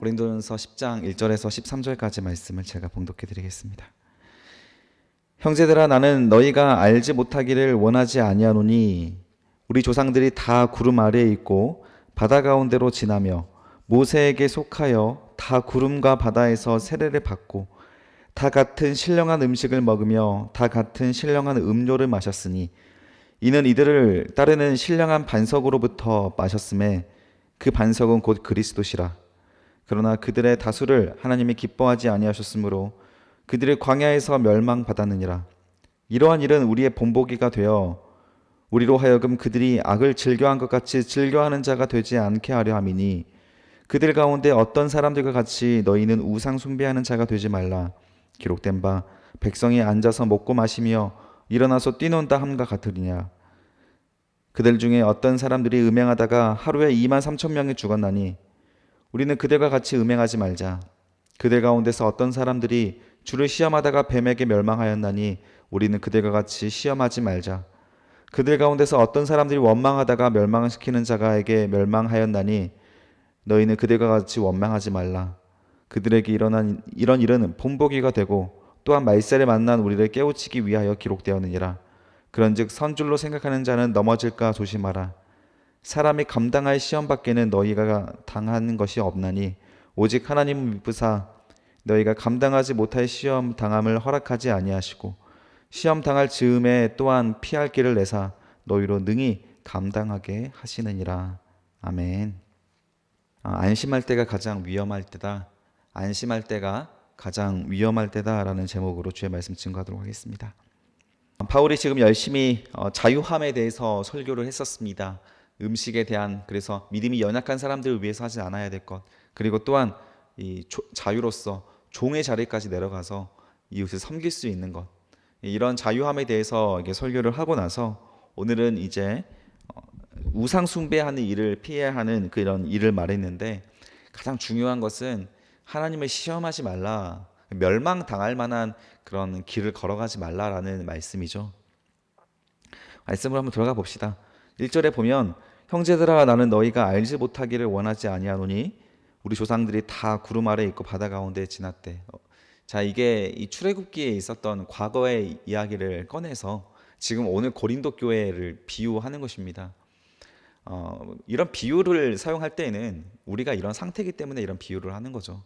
고린도전서 10장 1절에서 13절까지 말씀을 제가 봉독해 드리겠습니다. 형제들아, 나는 너희가 알지 못하기를 원하지 아니하노니 우리 조상들이 다 구름 아래에 있고 바다 가운데로 지나며 모세에게 속하여 다 구름과 바다에서 세례를 받고 다 같은 신령한 음식을 먹으며 다 같은 신령한 음료를 마셨으니 이는 이들을 따르는 신령한 반석으로부터 마셨음에 그 반석은 곧 그리스도시라. 그러나 그들의 다수를 하나님이 기뻐하지 아니하셨으므로 그들의 광야에서 멸망받았느니라. 이러한 일은 우리의 본보기가 되어 우리로 하여금 그들이 악을 즐겨한 것 같이 즐겨하는 자가 되지 않게 하려 함이니 그들 가운데 어떤 사람들과 같이 너희는 우상 숭배하는 자가 되지 말라. 기록된 바 백성이 앉아서 먹고 마시며 일어나서 뛰논다 함과 같으리냐. 그들 중에 어떤 사람들이 음행하다가 하루에 2만 3천 명이 죽었나니 우리는 그들과 같이 음행하지 말자. 그들 가운데서 어떤 사람들이 주를 시험하다가 뱀에게 멸망하였나니 우리는 그들과 같이 시험하지 말자. 그들 가운데서 어떤 사람들이 원망하다가 멸망시키는 자가에게 멸망하였나니 너희는 그들과 같이 원망하지 말라. 그들에게 일어난 이런 일은 본보기가 되고 또한 말세를 만난 우리를 깨우치기 위하여 기록되었느니라. 그런즉 선줄로 생각하는 자는 넘어질까 조심하라. 사람이 감당할 시험 밖에는 너희가 당하는 것이 없나니 오직 하나님은 미쁘사 너희가 감당하지 못할 시험 당함을 허락하지 아니하시고 시험 당할 즈음에 또한 피할 길을 내사 너희로 능히 감당하게 하시느니라. 아멘. 안심할 때가 가장 위험할 때다. 안심할 때가 가장 위험할 때다라는 제목으로 주의 말씀 증거하도록 하겠습니다. 바울이 지금 열심히 자유함에 대해서 설교를 했었습니다. 음식에 대한, 그래서 믿음이 연약한 사람들을 위해서 하지 않아야 될 것, 그리고 또한 이 자유로서 종의 자리까지 내려가서 이웃을 섬길 수 있는 것, 이런 자유함에 대해서 설교를 하고 나서 오늘은 이제 우상 숭배하는 일을 피해야 하는 그런 일을 말했는데, 가장 중요한 것은 하나님을 시험하지 말라, 멸망당할 만한 그런 길을 걸어가지 말라라는 말씀이죠. 말씀을 한번 들어가 봅시다. 1절에 보면 형제들아, 나는 너희가 알지 못하기를 원하지 아니하노니 우리 조상들이 다 구름 아래 있고 바다 가운데 지났대. 자, 이게 이 출애굽기에 있었던 과거의 이야기를 꺼내서 지금 오늘 고린도 교회를 비유하는 것입니다. 이런 비유를 사용할 때에는 우리가 이런 상태이기 때문에 이런 비유를 하는 거죠.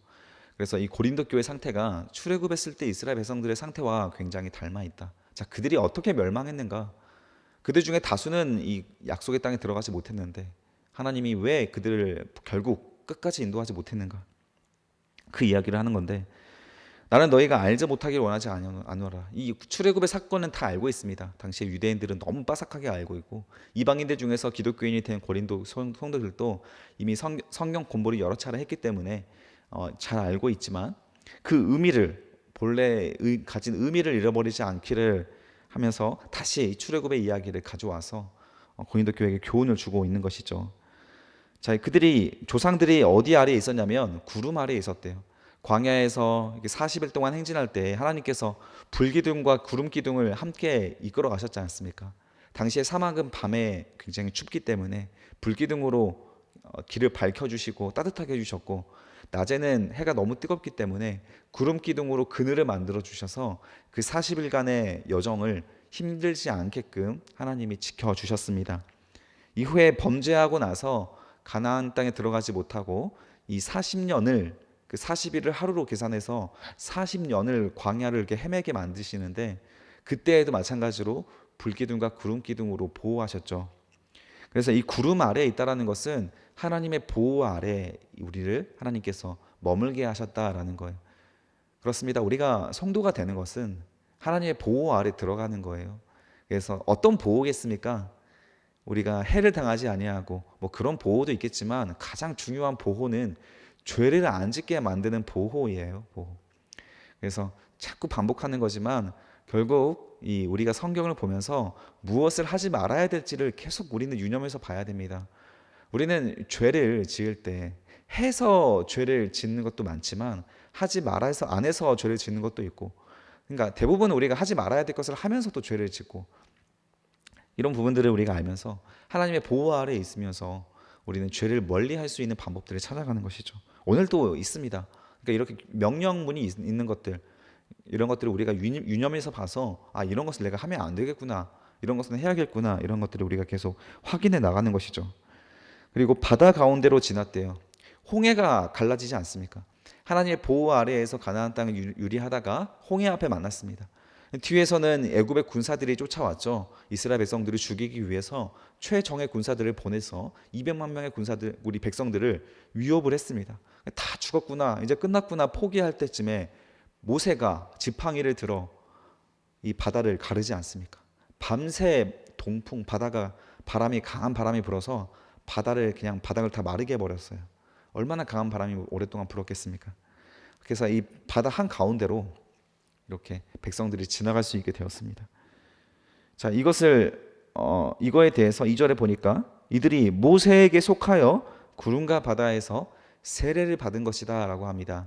그래서 이 고린도 교회 상태가 출애굽했을 때 이스라엘 백성들의 상태와 굉장히 닮아 있다. 자, 그들이 어떻게 멸망했는가? 그들 중에 다수는 이 약속의 땅에 들어가지 못했는데 하나님이 왜 그들을 결국 끝까지 인도하지 못했는가? 그 이야기를 하는 건데, 나는 너희가 알지 못하길 원하지 아니하노라. 이 출애굽의 사건은 다 알고 있습니다. 당시에 유대인들은 너무 빠삭하게 알고 있고 이방인들 중에서 기독교인이 된 고린도 성도들도 이미 성경 공부를 여러 차례 했기 때문에 잘 알고 있지만 그 의미를, 본래 가진 의미를 잃어버리지 않기를 하면서 다시 출애굽의 이야기를 가져와서 고린도 교회에게 교훈을 주고 있는 것이죠. 자, 조상들이 어디 아래에 있었냐면 구름 아래에 있었대요. 광야에서 40일 동안 행진할 때 하나님께서 불기둥과 구름기둥을 함께 이끌어 가셨지 않습니까? 당시에 사막은 밤에 굉장히 춥기 때문에 불기둥으로 길을 밝혀주시고 따뜻하게 해주셨고, 낮에는 해가 너무 뜨겁기 때문에 구름기둥으로 그늘을 만들어 주셔서 그 40일간의 여정을 힘들지 않게끔 하나님이 지켜주셨습니다. 이후에 범죄하고 나서 가나안 땅에 들어가지 못하고 이 40년을, 그 40일을 하루로 계산해서 40년을 광야를 이렇게 헤매게 만드시는데, 그때에도 마찬가지로 불기둥과 구름기둥으로 보호하셨죠. 그래서 이 구름 아래에 있다라는 것은 하나님의 보호 아래 우리를 하나님께서 머물게 하셨다라는 거예요. 그렇습니다. 우리가 성도가 되는 것은 하나님의 보호 아래 들어가는 거예요. 그래서 어떤 보호겠습니까? 우리가 해를 당하지 아니하고 뭐 그런 보호도 있겠지만 가장 중요한 보호는 죄를 안 짓게 만드는 보호예요. 보호. 그래서 자꾸 반복하는 거지만 결국 우리가 성경을 보면서 무엇을 하지 말아야 될지를 계속 우리는 유념해서 봐야 됩니다. 우리는 죄를 지을 때 해서 죄를 짓는 것도 많지만 하지 말아서 안 해서 죄를 짓는 것도 있고, 그러니까 대부분 우리가 하지 말아야 될 것을 하면서도 죄를 짓고, 이런 부분들을 우리가 알면서 하나님의 보호 아래에 있으면서 우리는 죄를 멀리할 수 있는 방법들을 찾아가는 것이죠. 오늘도 있습니다. 그러니까 이렇게 명령문이 있는 것들, 이런 것들을 우리가 유념해서 봐서 이런 것을 내가 하면 안 되겠구나, 이런 것은 해야겠구나, 이런 것들을 우리가 계속 확인해 나가는 것이죠. 그리고 바다 가운데로 지났대요. 홍해가 갈라지지 않습니까? 하나님의 보호 아래에서 가나안 땅을 유리하다가 홍해 앞에 만났습니다. 뒤에서는 애굽의 군사들이 쫓아왔죠. 이스라엘 백성들을 죽이기 위해서 최정예 군사들을 보내서 200만 명의 군사들, 우리 백성들을 위협을 했습니다. 다 죽었구나, 이제 끝났구나 포기할 때쯤에 모세가 지팡이를 들어 이 바다를 가르지 않습니까? 밤새 동풍, 강한 바람이 불어서 그냥 바닥을 다 마르게 해버렸어요. 얼마나 강한 바람이 오랫동안 불었겠습니까? 그래서 이 바다 한 가운데로 이렇게 백성들이 지나갈 수 있게 되었습니다. 자, 이거에 대해서 2절에 보니까 이들이 모세에게 속하여 구름과 바다에서 세례를 받은 것이다 라고 합니다.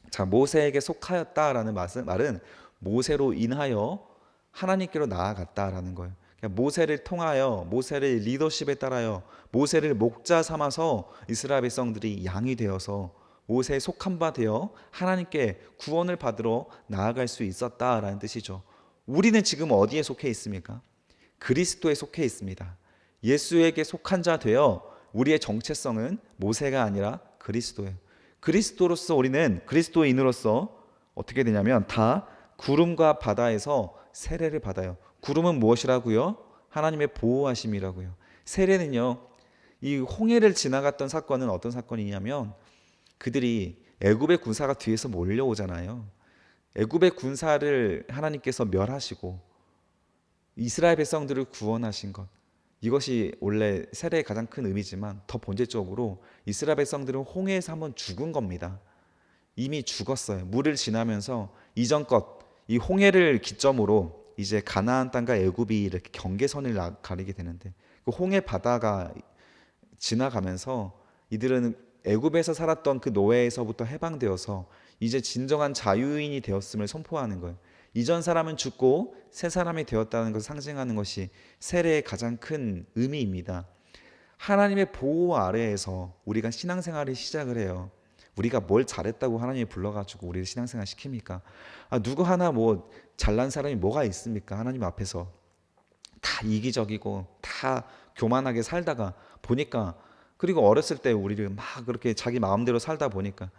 자, 모세에게 속하였다라는 말은 모세로 인하여 하나님께로 나아갔다라는 거예요. 그러니까 모세를 통하여, 모세를 리더십에 따라요, 모세를 목자 삼아서 이스라엘 백성들이 양이 되어서 모세에 속한 바 되어 하나님께 구원을 받으러 나아갈 수 있었다라는 뜻이죠. 우리는 지금 어디에 속해 있습니까? 그리스도에 속해 있습니다. 예수에게 속한 자 되어 우리의 정체성은 모세가 아니라 그리스도예요. 그리스도로서 우리는, 그리스도인으로서 어떻게 되냐면 다 구름과 바다에서 세례를 받아요. 구름은 무엇이라고요? 하나님의 보호하심이라고요. 세례는요, 이 홍해를 지나갔던 사건은 어떤 사건이냐면 그들이 애굽의 군사가 뒤에서 몰려오잖아요. 애굽의 군사를 하나님께서 멸하시고 이스라엘 백성들을 구원하신 것, 이것이 원래 세례의 가장 큰 의미지만 더 본질적으로 이스라엘 백성들은 홍해에서 한번 죽은 겁니다. 이미 죽었어요. 물을 지나면서 이전껏 이 홍해를 기점으로 이제 가나안 땅과 애굽이 이렇게 경계선을 가리게 되는데, 그 홍해 바다가 지나가면서 이들은 애굽에서 살았던 그 노예에서부터 해방되어서 이제 진정한 자유인이 되었음을 선포하는 거예요. 이전 사람은 죽고 새 사람이 되었다는 것을 상징하는 것이 세례의 가장 큰 의미입니다. 하나님의 보호 아래에서 우리가 신앙생활을 시작을 해요. 우리가 뭘 잘했다고 하나님이 불러가지고 우리를 신앙생활 시킵니까? 누구 하나 뭐 잘난 사람이 뭐가 있습니까? 하나님 앞에서 다 이기적이고 다 교만하게 살다가 보니까, 그리고 어렸을 때 우리를 막 그렇게 자기 마음대로 살다 보니까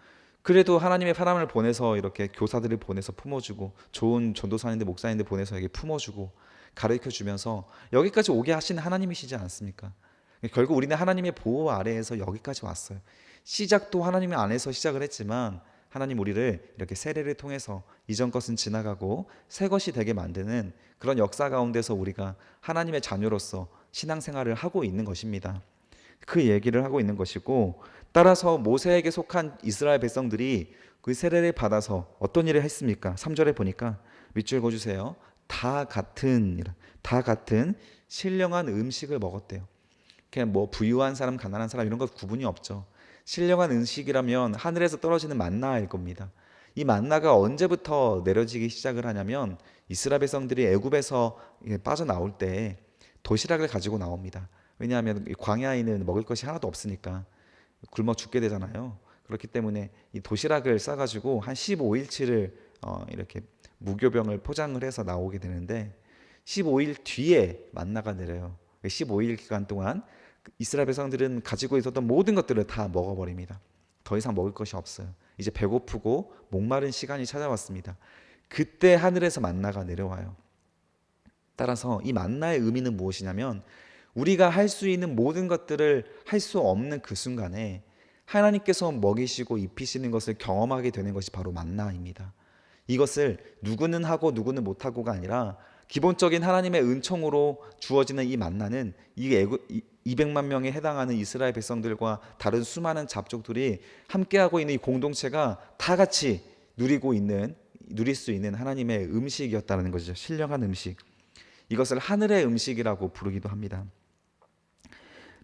그래도 하나님의 사람을 보내서 이렇게 교사들을 보내서 품어주고 좋은 전도사님들 목사님들 보내서 여기 품어주고 가르쳐주면서 여기까지 오게 하신 하나님이시지 않습니까? 결국 우리는 하나님의 보호 아래에서 여기까지 왔어요. 시작도 하나님의 안에서 시작을 했지만 하나님 우리를 이렇게 세례를 통해서 이전 것은 지나가고 새 것이 되게 만드는 그런 역사 가운데서 우리가 하나님의 자녀로서 신앙생활을 하고 있는 것입니다. 그 얘기를 하고 있는 것이고, 따라서 모세에게 속한 이스라엘 백성들이 그 세례를 받아서 어떤 일을 했습니까? 3절에 보니까 밑줄 그어주세요. 다 같은 신령한 음식을 먹었대요. 그냥 뭐 부유한 사람 가난한 사람 이런 것 구분이 없죠. 신령한 음식이라면 하늘에서 떨어지는 만나일 겁니다. 이 만나가 언제부터 내려지기 시작을 하냐면 이스라엘 백성들이 애굽에서 빠져나올 때 도시락을 가지고 나옵니다. 왜냐하면 광야에는 먹을 것이 하나도 없으니까 굶어 죽게 되잖아요. 그렇기 때문에 이 도시락을 싸가지고 한 15일치를 이렇게 무교병을 포장을 해서 나오게 되는데 15일 뒤에 만나가 내려요. 15일 기간 동안 이스라엘 백성들은 가지고 있었던 모든 것들을 다 먹어버립니다. 더 이상 먹을 것이 없어요. 이제 배고프고 목마른 시간이 찾아왔습니다. 그때 하늘에서 만나가 내려와요. 따라서 이 만나의 의미는 무엇이냐면 우리가 할 수 있는 모든 것들을 할 수 없는 그 순간에 하나님께서 먹이시고 입히시는 것을 경험하게 되는 것이 바로 만나입니다. 이것을 누구는 하고 누구는 못하고가 아니라 기본적인 하나님의 은총으로 주어지는 이 만나는 이 200만 명에 해당하는 이스라엘 백성들과 다른 수많은 잡족들이 함께하고 있는 이 공동체가 다 같이 누릴 수 있는 하나님의 음식이었다는 것이죠. 신령한 음식. 이것을 하늘의 음식이라고 부르기도 합니다.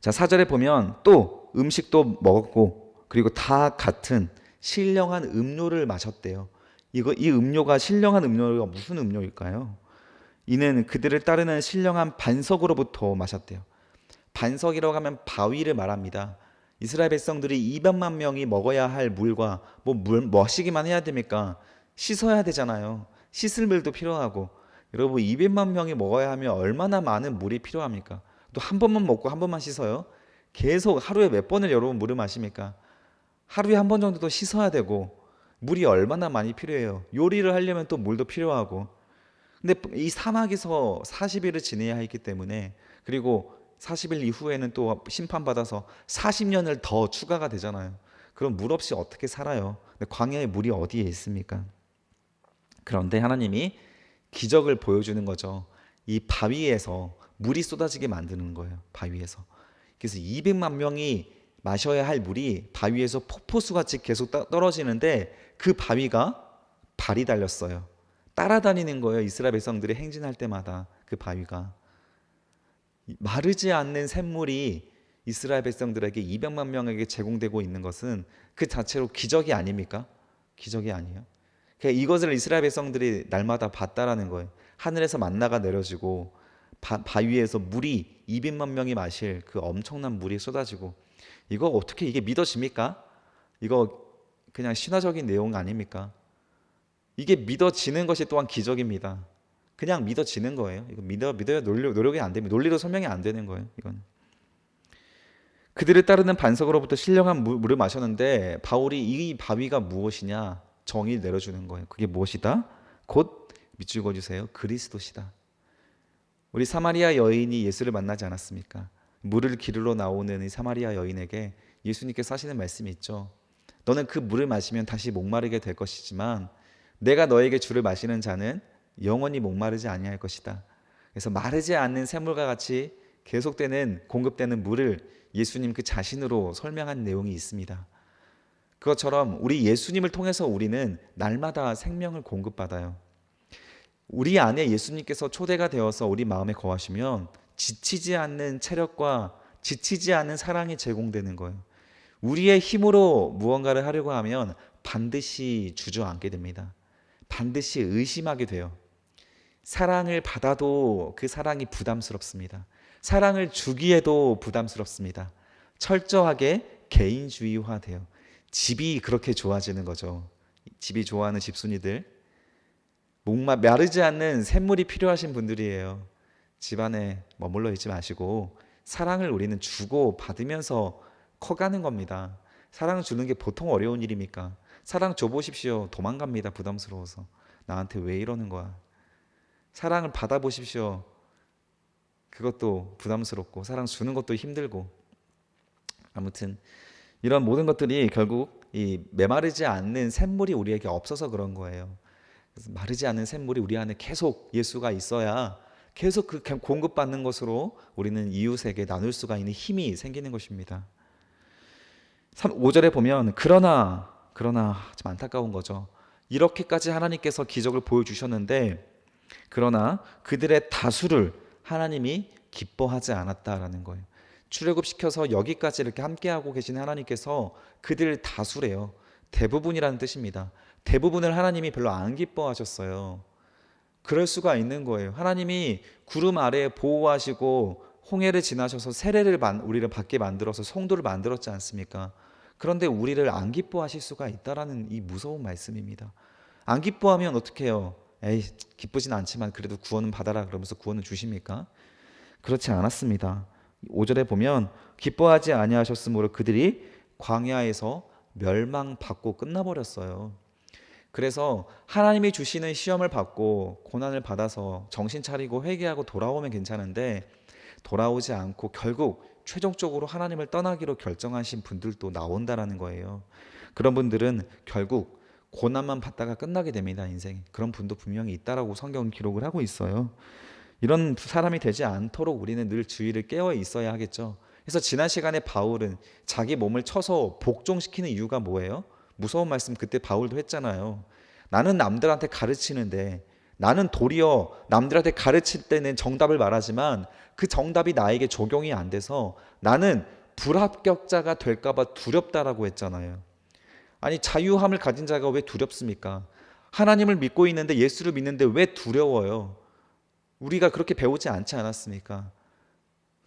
자, 4절에 보면 또 음식도 먹었고 그리고 다 같은 신령한 음료를 마셨대요. 이 음료가 신령한 음료가 무슨 음료일까요? 이는 그들을 따르는 신령한 반석으로부터 마셨대요. 반석이라고 하면 바위를 말합니다. 이스라엘 백성들이 200만 명이 먹어야 할 물과 물 마시기만 해야 됩니까? 씻어야 되잖아요. 씻을 물도 필요하고. 여러분 200만 명이 먹어야 하면 얼마나 많은 물이 필요합니까? 또 한 번만 먹고 한 번만 씻어요? 계속 하루에 몇 번을 여러분 물을 마십니까? 하루에 한 번 정도도 씻어야 되고 물이 얼마나 많이 필요해요. 요리를 하려면 또 물도 필요하고. 근데 이 사막에서 40일을 지내야 했기 때문에, 그리고 40일 이후에는 또 심판받아서 40년을 더 추가가 되잖아요. 그럼 물 없이 어떻게 살아요? 근데 광야에 물이 어디에 있습니까? 그런데 하나님이 기적을 보여주는 거죠. 이 바위에서 물이 쏟아지게 만드는 거예요. 바위에서. 그래서 200만 명이 마셔야 할 물이 바위에서 폭포수같이 계속 떨어지는데 그 바위가 발이 달렸어요. 따라다니는 거예요. 이스라엘 백성들이 행진할 때마다 그 바위가. 마르지 않는 샘물이 이스라엘 백성들에게 200만 명에게 제공되고 있는 것은 그 자체로 기적이 아닙니까? 기적이 아니에요. 그러니까 이것을 이스라엘 백성들이 날마다 봤다라는 거예요. 하늘에서 만나가 내려지고 바위에서 물이 200만 명이 마실 그 엄청난 물이 쏟아지고, 이거 어떻게 이게 믿어집니까? 이거 그냥 신화적인 내용 아닙니까? 이게 믿어지는 것이 또한 기적입니다. 그냥 믿어지는 거예요. 이거 믿어야 노력이 안 됩니다. 논리로 설명이 안 되는 거예요. 이건. 그들을 따르는 반석으로부터 신령한 물을 마셨는데 바울이 이 바위가 무엇이냐 정의를 내려주는 거예요. 그게 무엇이다? 곧 밑줄 주세요. 그리스도시다. 우리 사마리아 여인이 예수를 만나지 않았습니까? 물을 기르러 나오는 이 사마리아 여인에게 예수님께서 하시는 말씀이 있죠. 너는 그 물을 마시면 다시 목마르게 될 것이지만 내가 너에게 주를 마시는 자는 영원히 목마르지 아니할 것이다. 그래서 마르지 않는 샘물과 같이 계속되는 공급되는 물을 예수님 그 자신으로 설명한 내용이 있습니다. 그것처럼 우리 예수님을 통해서 우리는 날마다 생명을 공급받아요. 우리 안에 예수님께서 초대가 되어서 우리 마음에 거하시면 지치지 않는 체력과 지치지 않는 사랑이 제공되는 거예요. 우리의 힘으로 무언가를 하려고 하면 반드시 주저앉게 됩니다. 반드시 의심하게 돼요. 사랑을 받아도 그 사랑이 부담스럽습니다. 사랑을 주기에도 부담스럽습니다. 철저하게 개인주의화돼요. 집이 그렇게 좋아지는 거죠. 집이 좋아하는 집순이들, 마르지 않는 샘물이 필요하신 분들이에요. 집안에 머물러 있지 마시고 사랑을 우리는 주고 받으면서 커가는 겁니다. 사랑 주는 게 보통 어려운 일입니까? 사랑 줘보십시오. 도망갑니다. 부담스러워서. 나한테 왜 이러는 거야? 사랑을 받아보십시오. 그것도 부담스럽고 사랑 주는 것도 힘들고. 아무튼 이런 모든 것들이 결국 이 메마르지 않는 샘물이 우리에게 없어서 그런 거예요. 그래서 마르지 않는 샘물이 우리 안에 계속 예수가 있어야 계속 그 공급받는 것으로 우리는 이웃에게 나눌 수가 있는 힘이 생기는 것입니다. 5절에 보면 그러나 좀 안타까운 거죠. 이렇게까지 하나님께서 기적을 보여주셨는데 그러나 그들의 다수를 하나님이 기뻐하지 않았다라는 거예요. 출애굽시켜서 여기까지 이렇게 함께하고 계신 하나님께서 그들 다수래요. 대부분이라는 뜻입니다. 대부분을 하나님이 별로 안 기뻐하셨어요. 그럴 수가 있는 거예요. 하나님이 구름 아래에 보호하시고 홍해를 지나셔서 세례를 우리를 받게 만들어서 성도를 만들었지 않습니까? 그런데 우리를 안 기뻐하실 수가 있다라는 이 무서운 말씀입니다. 안 기뻐하면 어떻게 해요? 에이, 기쁘진 않지만 그래도 구원은 받아라 그러면서 구원을 주십니까? 그렇지 않았습니다. 5절에 보면 기뻐하지 아니하셨으므로 그들이 광야에서 멸망받고 끝나버렸어요. 그래서 하나님이 주시는 시험을 받고 고난을 받아서 정신 차리고 회개하고 돌아오면 괜찮은데 돌아오지 않고 결국 최종적으로 하나님을 떠나기로 결정하신 분들도 나온다라는 거예요. 그런 분들은 결국 고난만 받다가 끝나게 됩니다. 인생. 그런 분도 분명히 있다라고 성경은 기록을 하고 있어요. 이런 사람이 되지 않도록 우리는 늘 주의를 깨어 있어야 하겠죠. 그래서 지난 시간에 바울은 자기 몸을 쳐서 복종시키는 이유가 뭐예요? 무서운 말씀 그때 바울도 했잖아요. 나는 남들한테 가르치는데, 나는 도리어 남들한테 가르칠 때는 정답을 말하지만 그 정답이 나에게 적용이 안 돼서 나는 불합격자가 될까봐 두렵다라고 했잖아요. 아니, 자유함을 가진 자가 왜 두렵습니까? 하나님을 믿고 있는데, 예수를 믿는데 왜 두려워요? 우리가 그렇게 배우지 않지 않았습니까?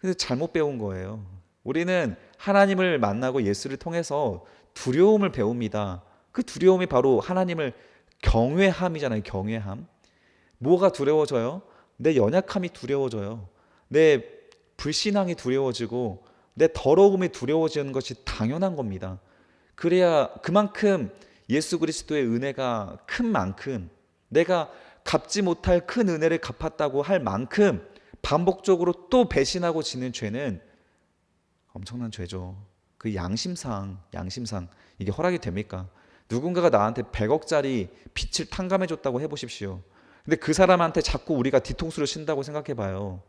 근데 잘못 배운 거예요. 우리는 하나님을 만나고 예수를 통해서 두려움을 배웁니다. 그 두려움이 바로 하나님을 경외함이잖아요. 경외함. 뭐가 두려워져요? 내 연약함이 두려워져요. 내 불신앙이 두려워지고 내 더러움이 두려워지는 것이 당연한 겁니다. 그래야 그만큼 예수 그리스도의 은혜가 큰 만큼, 내가 갚지 못할 큰 은혜를 갚았다고 할 만큼 반복적으로 또 배신하고 지는 죄는 엄청난 죄죠. 그 양심상 이게 허락이 됩니까? 누군가가 나한테 100억짜리 빚을 탕감해 줬다고 해보십시오. 근데 그 사람한테 자꾸 우리가 뒤통수를 친다고 생각해 봐요.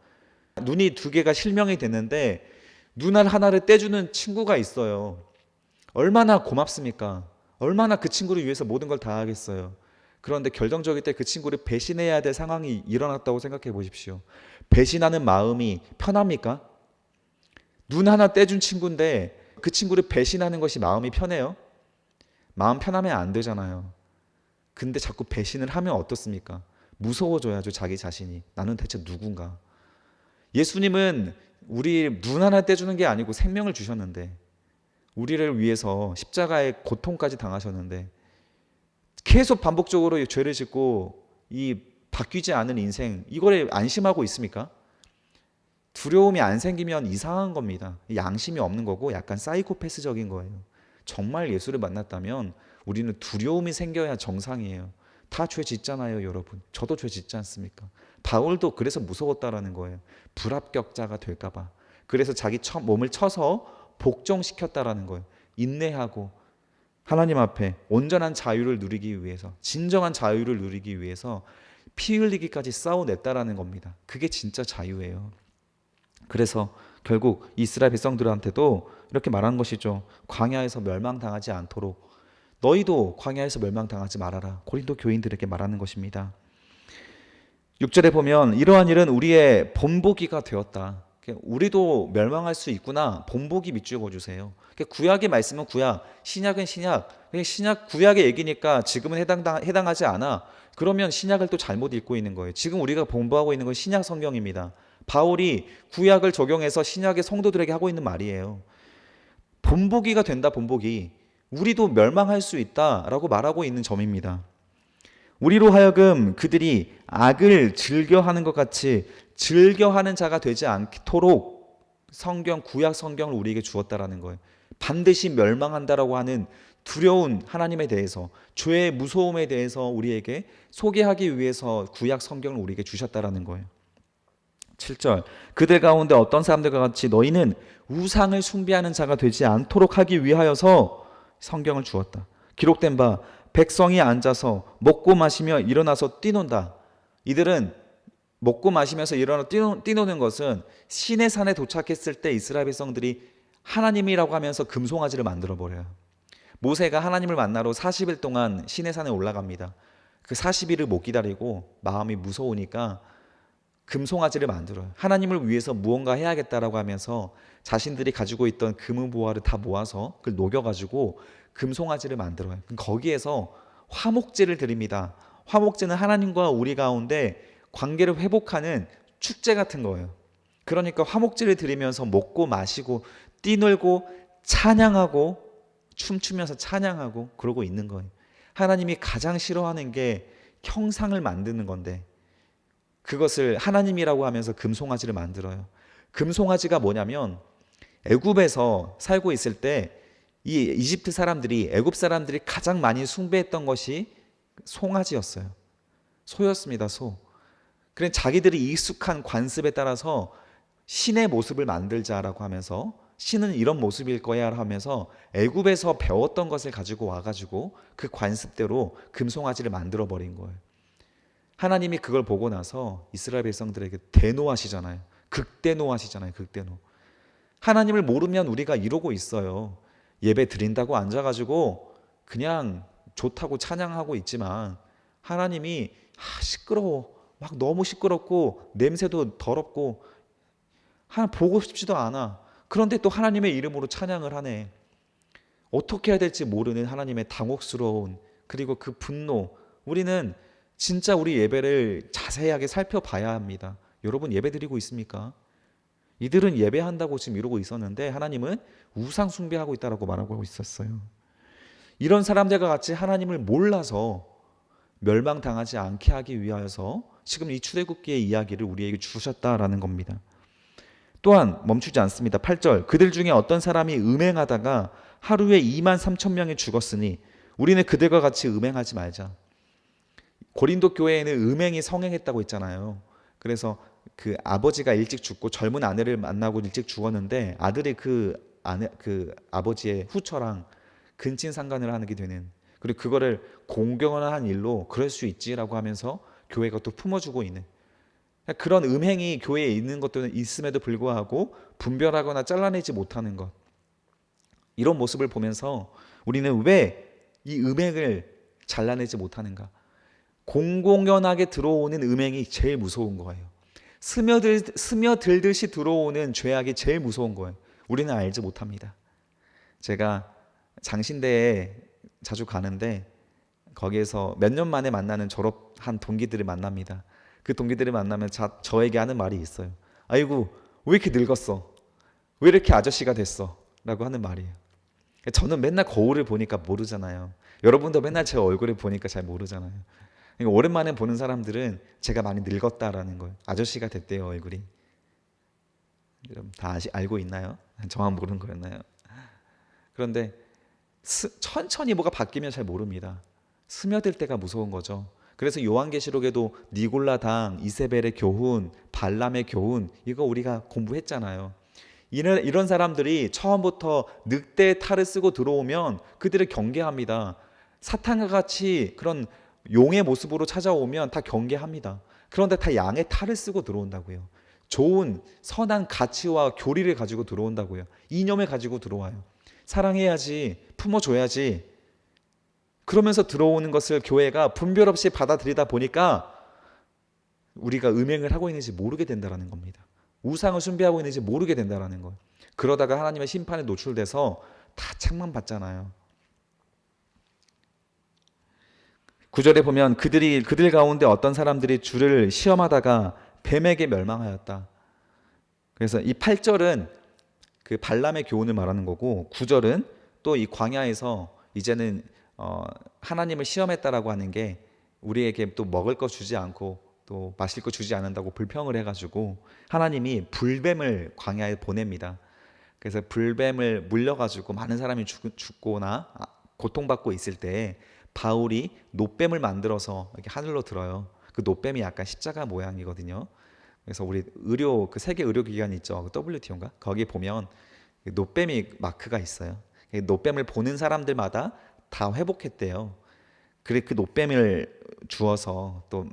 눈이 두 개가 실명이 됐는데 눈알 하나를 떼주는 친구가 있어요. 얼마나 고맙습니까? 얼마나 그 친구를 위해서 모든 걸 다 하겠어요. 그런데 결정적일 때 그 친구를 배신해야 될 상황이 일어났다고 생각해 보십시오. 배신하는 마음이 편합니까? 눈 하나 떼준 친구인데 그 친구를 배신하는 것이 마음이 편해요? 마음 편하면 안 되잖아요. 근데 자꾸 배신을 하면 어떻습니까? 무서워져야죠, 자기 자신이. 나는 대체 누군가? 예수님은 우리 눈 하나 떼주는 게 아니고 생명을 주셨는데, 우리를 위해서 십자가의 고통까지 당하셨는데, 계속 반복적으로 죄를 짓고 이 바뀌지 않은 인생, 이거에 안심하고 있습니까? 두려움이 안 생기면 이상한 겁니다. 양심이 없는 거고 약간 사이코패스적인 거예요. 정말 예수를 만났다면 우리는 두려움이 생겨야 정상이에요. 다 죄 짓잖아요, 여러분. 저도 죄 짓지 않습니까? 바울도 그래서 무서웠다라는 거예요. 불합격자가 될까 봐. 그래서 자기 몸을 쳐서 복종시켰다라는 거예요. 인내하고 하나님 앞에 온전한 자유를 누리기 위해서, 진정한 자유를 누리기 위해서 피 흘리기까지 싸워냈다라는 겁니다. 그게 진짜 자유예요. 그래서 결국 이스라엘 백성들한테도 이렇게 말하는 것이죠. 광야에서 멸망당하지 않도록 너희도 광야에서 멸망당하지 말아라. 고린도 교인들에게 말하는 것입니다. 6절에 보면 이러한 일은 우리의 본보기가 되었다. 우리도 멸망할 수 있구나. 본보기 밑줄어 주세요. 구약의 말씀은 구약, 신약은 신약. 신약 구약의 얘기니까 지금은 해당하지 않아. 그러면 신약을 또 잘못 읽고 있는 거예요. 지금 우리가 공부하고 있는 건 신약 성경입니다. 바울이 구약을 적용해서 신약의 성도들에게 하고 있는 말이에요. 본보기가 된다, 본보기. 우리도 멸망할 수 있다라고 말하고 있는 점입니다. 우리로 하여금 그들이 악을 즐겨하는 것 같이 즐겨하는 자가 되지 않도록 구약 성경을 우리에게 주었다라는 거예요. 반드시 멸망한다라고 하는 두려운 하나님에 대해서, 죄의 무서움에 대해서 우리에게 소개하기 위해서 구약 성경을 우리에게 주셨다라는 거예요. 7절, 그들 가운데 어떤 사람들과 같이 너희는 우상을 숭배하는 자가 되지 않도록 하기 위하여서 성경을 주었다. 기록된 바 백성이 앉아서 먹고 마시며 일어나서 뛰논다. 이들은 먹고 마시면서 일어나 뛰노는 것은 시내 산에 도착했을 때 이스라엘 백성들이 하나님이라고 하면서 금송아지를 만들어 버려요. 모세가 하나님을 만나러 40일 동안 시내 산에 올라갑니다. 그 40일을 못 기다리고 마음이 무서우니까 금송아지를 만들어요. 하나님을 위해서 무언가 해야겠다라고 하면서 자신들이 가지고 있던 금은보화를 다 모아서 그걸 녹여가지고 금송아지를 만들어요. 거기에서 화목제를 드립니다. 화목제는 하나님과 우리 가운데 관계를 회복하는 축제 같은 거예요. 그러니까 화목제를 드리면서 먹고 마시고 뛰놀고 찬양하고 춤추면서 찬양하고 그러고 있는 거예요. 하나님이 가장 싫어하는 게 형상을 만드는 건데 그것을 하나님이라고 하면서 금송아지를 만들어요. 금송아지가 뭐냐면 애굽에서 살고 있을 때 이 이집트 사람들이, 애굽 사람들이 가장 많이 숭배했던 것이 송아지였어요. 소였습니다, 소. 그래 자기들이 익숙한 관습에 따라서 신의 모습을 만들자라고 하면서 신은 이런 모습일 거야 하면서 애굽에서 배웠던 것을 가지고 와가지고 그 관습대로 금송아지를 만들어 버린 거예요. 하나님이 그걸 보고 나서 이스라엘 백성들에게 대노하시잖아요. 극대노하시잖아요. 극대노. 하나님을 모르면 우리가 이러고 있어요. 예배 드린다고 앉아가지고 그냥 좋다고 찬양하고 있지만 하나님이 시끄러워. 막 너무 시끄럽고 냄새도 더럽고 하나 보고 싶지도 않아. 그런데 또 하나님의 이름으로 찬양을 하네. 어떻게 해야 될지 모르는 하나님의 당혹스러운 그리고 그 분노. 우리는 진짜 우리 예배를 자세하게 살펴봐야 합니다. 여러분 예배 드리고 있습니까? 이들은 예배한다고 지금 이러고 있었는데 하나님은 우상 숭배하고 있다라고 말하고 있었어요. 이런 사람들과 같이 하나님을 몰라서 멸망당하지 않게 하기 위하여서 지금 이 출애굽기의 이야기를 우리에게 주셨다라는 겁니다. 또한 멈추지 않습니다. 8절, 그들 중에 어떤 사람이 음행하다가 하루에 2만 3천 명이 죽었으니 우리는 그들과 같이 음행하지 말자. 고린도 교회에는 음행이 성행했다고 했잖아요. 그래서 그 아버지가 일찍 죽고 젊은 아내를 만나고 일찍 죽었는데 아들이 그 아버지의 후처랑 근친상간을 하게 되는, 그리고 그거를 공경한 일로 그럴 수 있지라고 하면서 교회가 또 품어주고 있는 그런 음행이 교회에 있는 것도 있음에도 불구하고 분별하거나 잘라내지 못하는 것, 이런 모습을 보면서 우리는 왜 이 음행을 잘라내지 못하는가? 공공연하게 들어오는 음행이 제일 무서운 거예요. 스며들듯이 들어오는 죄악이 제일 무서운 거예요. 우리는 알지 못합니다. 제가 장신대에 자주 가는데 거기에서 몇 년 만에 만나는 졸업한 동기들을 만납니다. 그 동기들을 만나면 저에게 하는 말이 있어요. 아이고, 왜 이렇게 늙었어? 왜 이렇게 아저씨가 됐어? 라고 하는 말이에요. 저는 맨날 거울을 보니까 모르잖아요. 여러분도 맨날 제 얼굴을 보니까 잘 모르잖아요. 그러니까 오랜만에 보는 사람들은 제가 많이 늙었다라는 거예요. 아저씨가 됐대요, 얼굴이. 여러분 다 알고 있나요? 저만 모르는 거였나요? 그런데 천천히 뭐가 바뀌면 잘 모릅니다. 스며들 때가 무서운 거죠. 그래서 요한계시록에도 니골라당, 이세벨의 교훈, 발람의 교훈, 이거 우리가 공부했잖아요. 이런 사람들이 처음부터 늑대의 탈을 쓰고 들어오면 그들을 경계합니다. 사탄과 같이 그런 용의 모습으로 찾아오면 다 경계합니다. 그런데 다 양의 탈을 쓰고 들어온다고요. 좋은 선한 가치와 교리를 가지고 들어온다고요. 이념을 가지고 들어와요. 사랑해야지, 품어줘야지. 그러면서 들어오는 것을 교회가 분별 없이 받아들이다 보니까 우리가 음행을 하고 있는지 모르게 된다는 겁니다. 우상을 숭배하고 있는지 모르게 된다는 거예요. 그러다가 하나님의 심판에 노출돼서 다 책망받잖아요. 9절에 보면 그들 가운데 어떤 사람들이 주를 시험하다가 뱀에게 멸망하였다. 그래서 이 8절은 그 발람의 교훈을 말하는 거고 9절은 또 이 광야에서 이제는 하나님을 시험했다라고 하는 게 우리에게 또 먹을 거 주지 않고 또 마실 거 주지 않는다고 불평을 해가지고 하나님이 불뱀을 광야에 보냅니다. 그래서 불뱀을 물려가지고 많은 사람이 죽거나 고통받고 있을 때 바울이 놋뱀을 만들어서 이렇게 하늘로 들어요. 그 놋뱀이 약간 십자가 모양이거든요. 그래서 우리 그 세계 의료기관 있죠, 그 WTO인가? 거기 보면 놋뱀이 마크가 있어요. 놋뱀을 보는 사람들마다 다 회복했대요. 그래 그 놋뱀을 주어서 또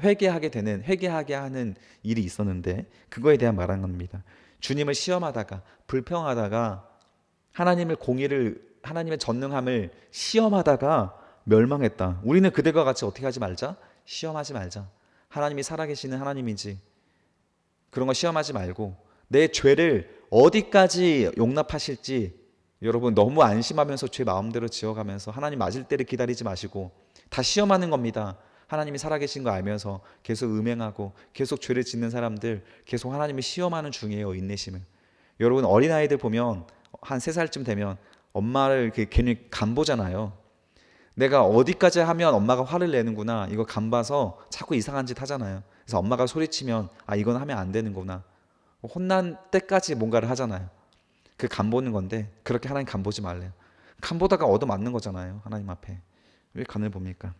회개하게 하는 일이 있었는데 그거에 대한 말한 겁니다. 주님을 시험하다가 불평하다가 하나님의 전능함을 시험하다가 멸망했다. 우리는 그들과 같이 어떻게 하지 말자? 시험하지 말자. 하나님이 살아계시는 하나님인지 그런 거 시험하지 말고 내 죄를 어디까지 용납하실지 여러분 너무 안심하면서 죄 마음대로 지어가면서 하나님 맞을 때를 기다리지 마시고 다 시험하는 겁니다. 하나님이 살아계신 거 알면서 계속 음행하고 계속 죄를 짓는 사람들 계속 하나님이 시험하는 중이에요. 인내심을. 여러분 어린아이들 보면 한 3살쯤 되면 엄마를 괜히 간보잖아요. 내가 어디까지 하면 엄마가 화를 내는구나 이거 간봐서 자꾸 이상한 짓 하잖아요. 그래서 엄마가 소리치면 이건 하면 안 되는구나 혼난 때까지 뭔가를 하잖아요. 그 간보는 건데 그렇게 하나님 간보지 말래요. 간보다가 얻어맞는 거잖아요. 하나님 앞에. 왜 간을 봅니까?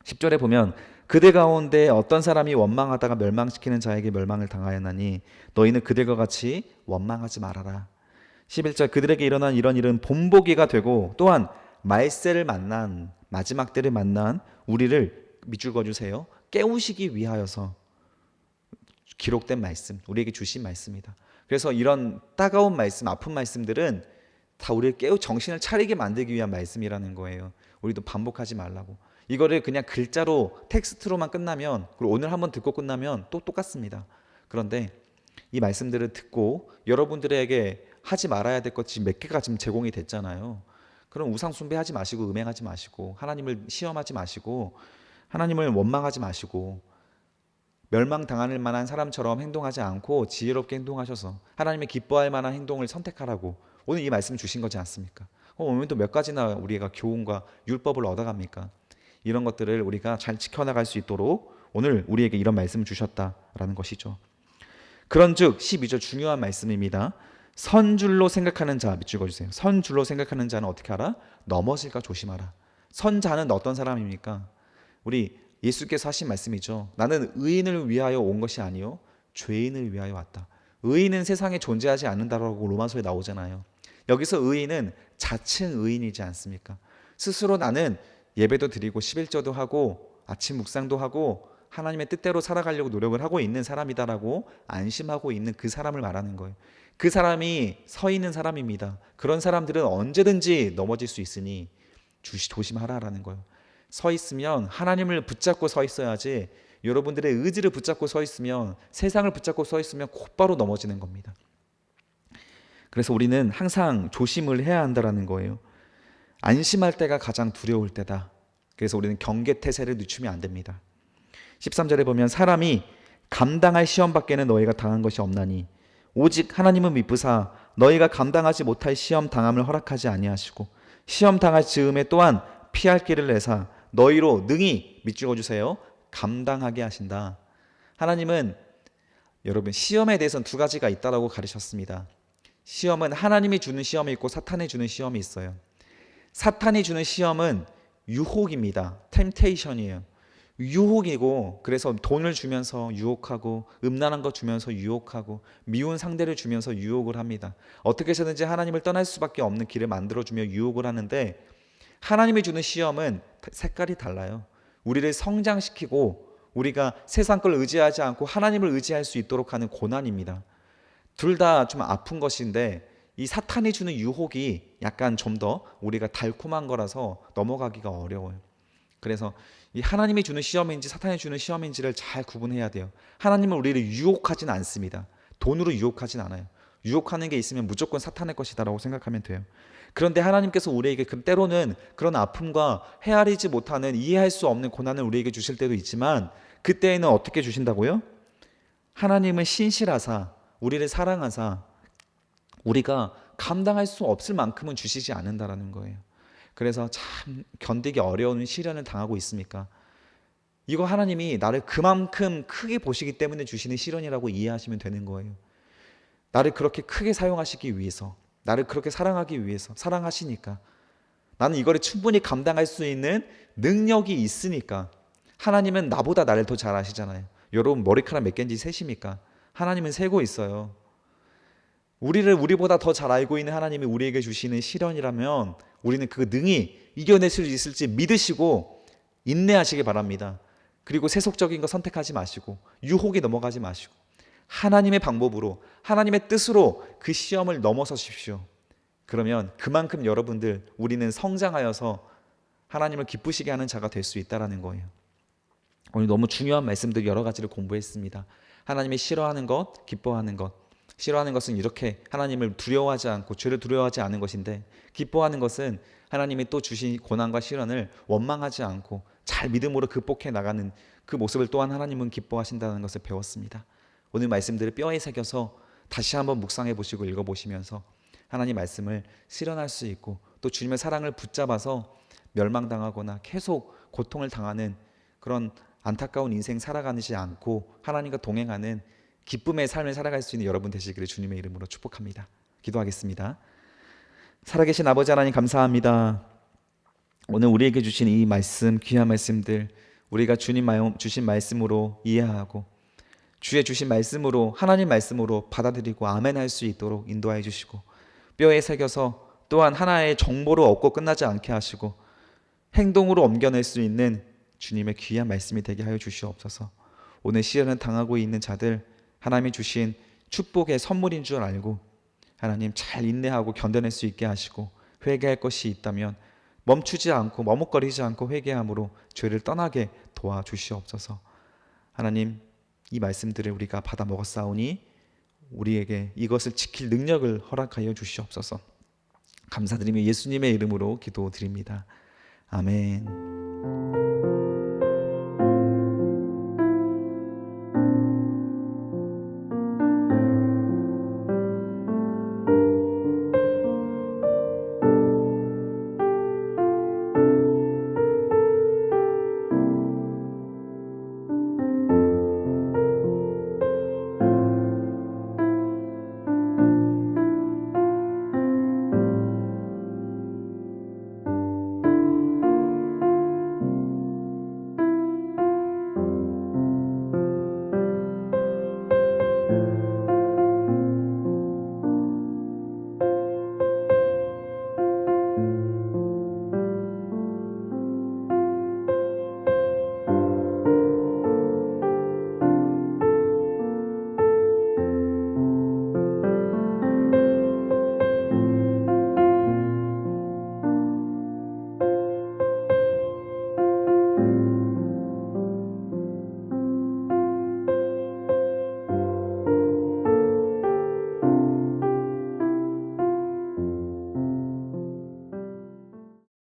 10절에 보면 그들 가운데 어떤 사람이 원망하다가 멸망시키는 자에게 멸망을 당하였나니 너희는 그들과 같이 원망하지 말아라. 11절 그들에게 일어난 이런 일은 본보기가 되고 또한 말세를 만난 마지막 때를 만난 우리를 밑줄 그어주세요. 깨우시기 위하여서 기록된 말씀, 우리에게 주신 말씀이다. 그래서 이런 따가운 말씀, 아픈 말씀들은 다 우리를 정신을 차리게 만들기 위한 말씀이라는 거예요. 우리도 반복하지 말라고. 이거를 그냥 글자로 텍스트로만 끝나면 그리고 오늘 한번 듣고 끝나면 또 똑같습니다. 그런데 이 말씀들을 듣고 여러분들에게 하지 말아야 될 것 지금 몇 개가 지금 제공이 됐잖아요. 그럼 우상 숭배하지 마시고 음행하지 마시고 하나님을 시험하지 마시고 하나님을 원망하지 마시고 멸망당할 만한 사람처럼 행동하지 않고 지혜롭게 행동하셔서 하나님의 기뻐할 만한 행동을 선택하라고 오늘 이 말씀 주신 거지 않습니까? 오늘 또 몇 가지나 우리가 교훈과 율법을 얻어갑니까? 이런 것들을 우리가 잘 지켜나갈 수 있도록 오늘 우리에게 이런 말씀을 주셨다라는 것이죠. 그런즉 12절 중요한 말씀입니다. 선줄로 생각하는 자, 밑줄 그어주세요. 선줄로 생각하는 자는 어떻게 하라? 넘어질까 조심하라. 선자는 어떤 사람입니까? 우리 예수께서 하신 말씀이죠. 나는 의인을 위하여 온 것이 아니요 죄인을 위하여 왔다. 의인은 세상에 존재하지 않는다라고 로마서에 나오잖아요. 여기서 의인은 자칭 의인이지 않습니까? 스스로 나는 예배도 드리고 11조도 하고 아침 묵상도 하고 하나님의 뜻대로 살아가려고 노력을 하고 있는 사람이다라고 안심하고 있는 그 사람을 말하는 거예요. 그 사람이 서 있는 사람입니다. 그런 사람들은 언제든지 넘어질 수 있으니 조심하라라는 거예요. 서 있으면 하나님을 붙잡고 서 있어야지, 여러분들의 의지를 붙잡고 서 있으면, 세상을 붙잡고 서 있으면 곧바로 넘어지는 겁니다. 그래서 우리는 항상 조심을 해야 한다라는 거예요. 안심할 때가 가장 두려울 때다. 그래서 우리는 경계태세를 늦추면 안 됩니다. 13절에 보면 사람이 감당할 시험 밖에는 너희가 당한 것이 없나니 오직 하나님은 미쁘사 너희가 감당하지 못할 시험 당함을 허락하지 아니하시고 시험 당할 즈음에 또한 피할 길을 내사 너희로 능히 밑줄 그어주세요. 감당하게 하신다. 하나님은 여러분 시험에 대해서는 두 가지가 있다라고 가르쳤습니다. 시험은 하나님이 주는 시험이 있고 사탄이 주는 시험이 있어요. 사탄이 주는 시험은 유혹입니다. 템테이션이에요. 유혹이고, 그래서 돈을 주면서 유혹하고 음란한 거 주면서 유혹하고 미운 상대를 주면서 유혹을 합니다. 어떻게 해서든지 하나님을 떠날 수밖에 없는 길을 만들어주며 유혹을 하는데, 하나님이 주는 시험은 색깔이 달라요. 우리를 성장시키고 우리가 세상 걸 의지하지 않고 하나님을 의지할 수 있도록 하는 고난입니다. 둘 다 좀 아픈 것인데 이 사탄이 주는 유혹이 약간 좀 더 우리가 달콤한 거라서 넘어가기가 어려워요. 그래서 이 하나님이 주는 시험인지 사탄이 주는 시험인지를 잘 구분해야 돼요. 하나님은 우리를 유혹하진 않습니다. 돈으로 유혹하진 않아요. 유혹하는 게 있으면 무조건 사탄의 것이다라고 생각하면 돼요. 그런데 하나님께서 우리에게 때로는 그런 아픔과 헤아리지 못하는, 이해할 수 없는 고난을 우리에게 주실 때도 있지만, 그때에는 어떻게 주신다고요? 하나님은 신실하사 우리를 사랑하사 우리가 감당할 수 없을 만큼은 주시지 않는다라는 거예요. 그래서 참 견디기 어려운 시련을 당하고 있습니까? 이거 하나님이 나를 그만큼 크게 보시기 때문에 주시는 시련이라고 이해하시면 되는 거예요. 나를 그렇게 크게 사용하시기 위해서, 나를 그렇게 사랑하기 위해서, 사랑하시니까, 나는 이거를 충분히 감당할 수 있는 능력이 있으니까. 하나님은 나보다 나를 더 잘 아시잖아요. 여러분 머리카락 몇 개인지 세십니까? 하나님은 세고 있어요. 우리를 우리보다 더 잘 알고 있는 하나님이 우리에게 주시는 시련이라면 우리는 그 능히 이겨낼 수 있을지 믿으시고 인내하시기 바랍니다. 그리고 세속적인 거 선택하지 마시고 유혹에 넘어가지 마시고 하나님의 방법으로, 하나님의 뜻으로 그 시험을 넘어서십시오. 그러면 그만큼 여러분들, 우리는 성장하여서 하나님을 기쁘시게 하는 자가 될 수 있다는 거예요. 오늘 너무 중요한 말씀들 여러 가지를 공부했습니다. 하나님이 싫어하는 것, 기뻐하는 것. 싫어하는 것은 이렇게 하나님을 두려워하지 않고 죄를 두려워하지 않은 것인데, 기뻐하는 것은 하나님이 또 주신 고난과 시련을 원망하지 않고 잘 믿음으로 극복해 나가는 그 모습을 또한 하나님은 기뻐하신다는 것을 배웠습니다. 오늘 말씀들을 뼈에 새겨서 다시 한번 묵상해 보시고 읽어보시면서 하나님 말씀을 실현할 수 있고, 또 주님의 사랑을 붙잡아서 멸망당하거나 계속 고통을 당하는 그런 안타까운 인생 살아가지 않고 하나님과 동행하는 기쁨의 삶을 살아갈 수 있는 여러분 되시기를 주님의 이름으로 축복합니다. 기도하겠습니다. 살아계신 아버지 하나님, 감사합니다. 오늘 우리에게 주신 이 말씀, 귀한 말씀들 우리가 주님 주신 말씀으로 이해하고 주의 주신 말씀으로, 하나님 말씀으로 받아들이고 아멘할 수 있도록 인도하여 주시고, 뼈에 새겨서 또한 하나의 정보로 얻고 끝나지 않게 하시고 행동으로 옮겨낼 수 있는 주님의 귀한 말씀이 되게 하여 주시옵소서. 오늘 시련을 당하고 있는 자들, 하나님이 주신 축복의 선물인 줄 알고 하나님 잘 인내하고 견뎌낼 수 있게 하시고, 회개할 것이 있다면 멈추지 않고 머뭇거리지 않고 회개함으로 죄를 떠나게 도와주시옵소서. 하나님, 이 말씀들을 우리가 받아 먹었사오니 우리에게 이것을 지킬 능력을 허락하여 주시옵소서. 감사드리며 예수님의 이름으로 기도드립니다. 아멘.